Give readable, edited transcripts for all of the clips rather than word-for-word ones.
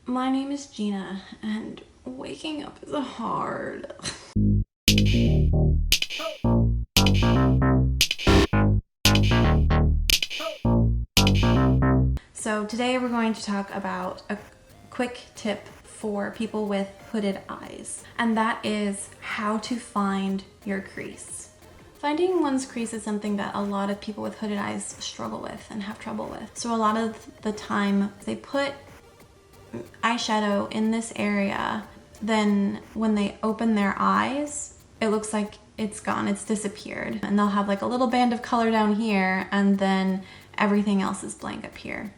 My name is Gina, and waking up is hard. So today we're going to talk about a quick tip for people with hooded eyes, and that is how to find your crease. Finding one's crease is something that a lot of people with hooded eyes struggle with and have trouble with. So a lot of the time they put eyeshadow in this area, then when they open their eyes, it looks like it's gone, it's disappeared. And they'll have like a little band of color down here, and then everything else is blank up here.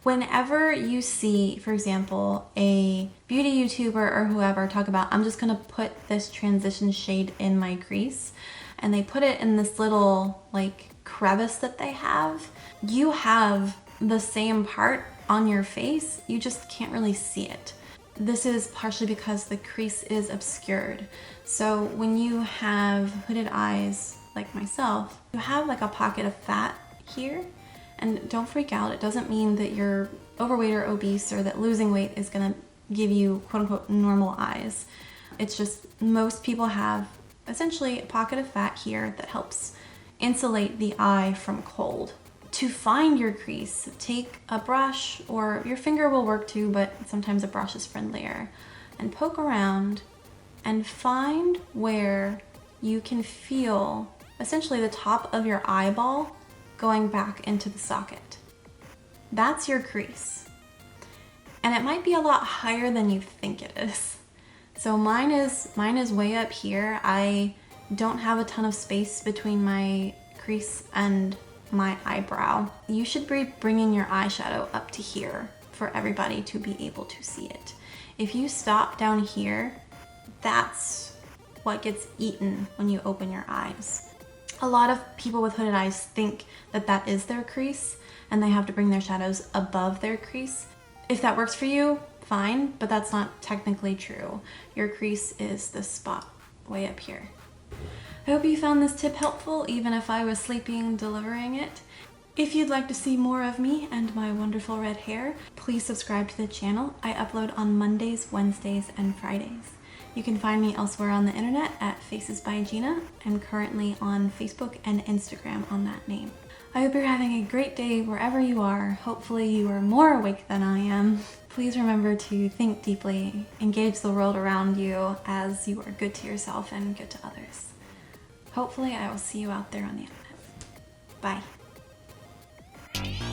Whenever you see, for example, a beauty YouTuber or whoever talk about, I'm just gonna put this transition shade in my crease, and they put it in this little like crevice that they have, you have the same part on your face, you just can't really see it. This is partially because the crease is obscured. So when you have hooded eyes like myself, you have like a pocket of fat here. And don't freak out, it doesn't mean that you're overweight or obese or that losing weight is gonna give you quote unquote normal eyes. It's just most people have essentially a pocket of fat here that helps insulate the eye from cold. To find your crease, take a brush, or your finger will work too, but sometimes a brush is friendlier, and poke around and find where you can feel essentially the top of your eyeball going back into the socket. That's your crease. And it might be a lot higher than you think it is. So mine is way up here. I don't have a ton of space between my crease and my eyebrow. You should be bringing your eyeshadow up to here for everybody to be able to see it. If you stop down here, that's what gets eaten when you open your eyes. A lot of people with hooded eyes think that that is their crease and they have to bring their shadows above their crease. If that works for you, fine, but that's not technically true. Your crease is this spot way up here. I hope you found this tip helpful, even if I was sleeping delivering it. If you'd like to see more of me and my wonderful red hair, please subscribe to the channel. I upload on Mondays, Wednesdays, and Fridays. You can find me elsewhere on the internet at Faces by Gina. I'm currently on Facebook and Instagram on that name. I hope you're having a great day wherever you are. Hopefully you are more awake than I am. Please remember to think deeply, engage the world around you as you are good to yourself and good to others. Hopefully I will see you out there on the internet. Bye.